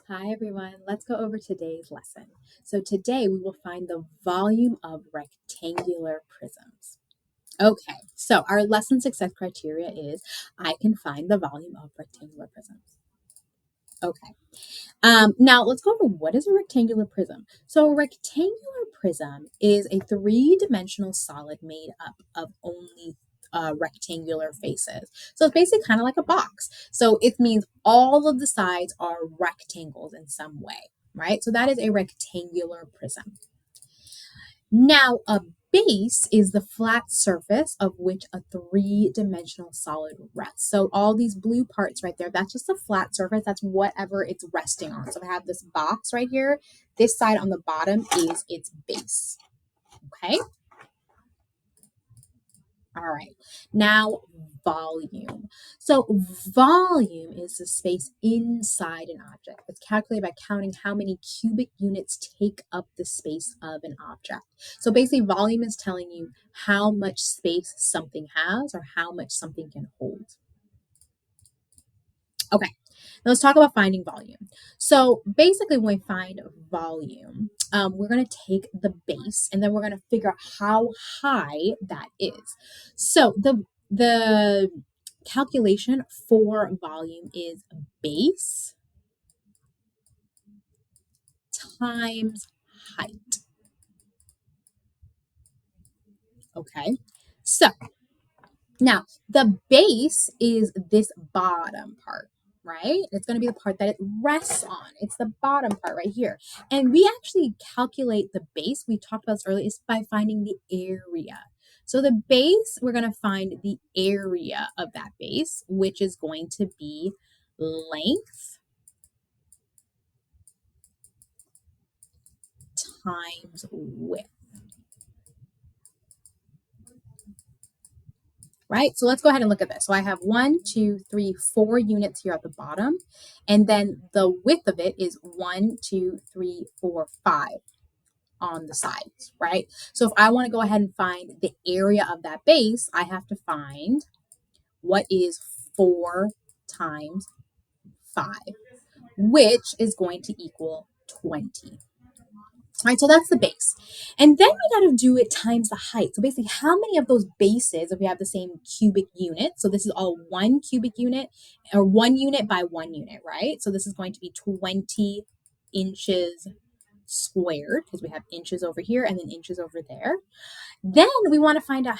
Hi everyone, let's go over today's lesson. So today we will find the volume of rectangular prisms. Okay, so our lesson success criteria is I can find the volume of rectangular prisms. Okay, now let's go over what is a rectangular prism. So a rectangular prism is a three-dimensional solid made up of only rectangular faces. So it's basically kind of like a box. So it means all of the sides are rectangles in some way, right? So that is a rectangular prism. Now, a base is the flat surface of which a three-dimensional solid rests. So all these blue parts right there, that's just a flat surface. That's whatever it's resting on. So I have this box right here. This side on the bottom is its base. Okay. All right. Now, volume. So, volume is the space inside an object. It's calculated by counting how many cubic units take up the space of an object. So, basically, volume is telling you how much space something has or how much something can hold. Okay. Now let's talk about finding volume. So basically, when we find volume, we're going to take the base and then we're going to figure out how high that is. So the calculation for volume is base times height. Okay. So now, the base is this bottom part, right? It's going to be the part that it rests on. It's the bottom part right here. And we actually calculate the base, we talked about this earlier, is by finding the area. So the base, we're going to find the area of that base, which is going to be length times width. Right? So let's go ahead and look at this. So I have 1, 2, 3, 4 units here at the bottom. And then the width of it is 1, 2, 3, 4, 5 on the sides, right? So if I want to go ahead and find the area of that base, I have to find what is 4 times 5, which is going to equal 20. All right, so that's the base. And then we got to do it times the height. So basically, how many of those bases, if we have the same cubic unit, so this is all 1 cubic unit or 1 unit by 1 unit, right? So this is going to be 20 inches squared because we have inches over here and then inches over there. Then we want to find out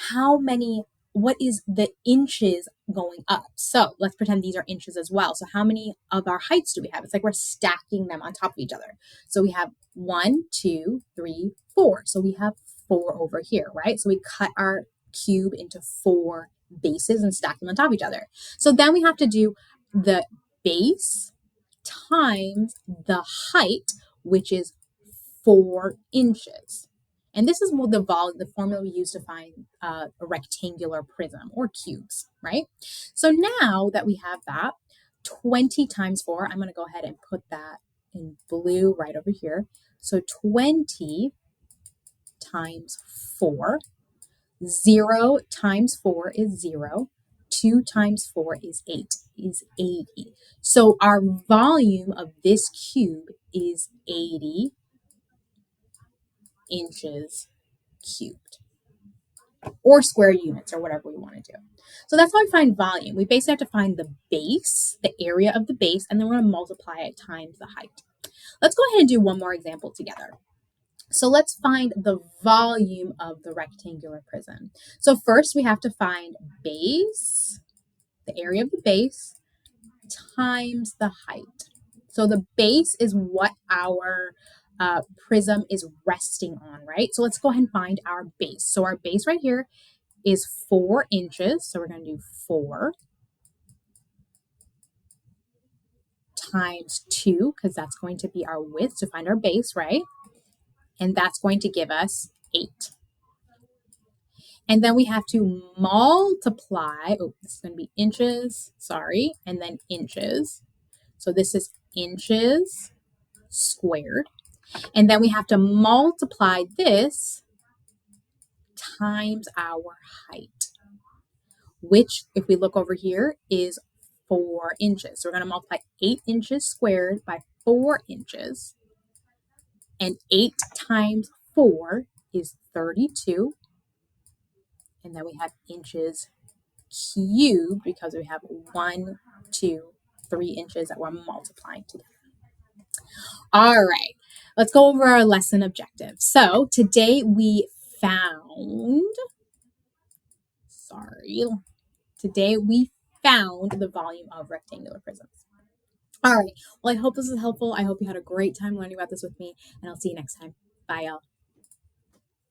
what is the inches going up. So let's pretend these are inches as well. So how many of our heights do we have? It's like we're stacking them on top of each other. So we have 1, 2, 3, 4. So we have 4 over here, right? So we cut our cube into 4 bases and stack them on top of each other. So then we have to do the base times the height, which is 4 inches. And this is the formula we use to find a rectangular prism or cubes, right? So now that we have that, 20 times 4, I'm going to go ahead and put that in blue right over here. So 20 times 4, 0 times 4 is 0, 2 times 4 is 8, is 80. So our volume of this cube is 80 inches cubed or square units or whatever we want to do. So that's how we find volume. We basically have to find the base, the area of the base, and then we're going to multiply it times the height. Let's go ahead and do one more example together. So let's find the volume of the rectangular prism. So first we have to find base, the area of the base, times the height. So the base is what our prism is resting on, right? So let's go ahead and find our base. So our base right here is 4 inches. So we're going to do 4 times 2, because that's going to be our width to find our base, right? And that's going to give us 8. And then we have to multiply, this is going to be inches, sorry, and then inches. So this is inches squared. And then we have to multiply this times our height, which, if we look over here, is 4 inches. So we're going to multiply 8 inches squared by 4 inches. And 8 times 4 is 32. And then we have inches cubed because we have 1, 2, 3 inches that we're multiplying together. All right, let's go over our lesson objectives. So today we found the volume of rectangular prisms. All right, well, I hope this was helpful. I hope you had a great time learning about this with me, and I'll see you next time. Bye, y'all.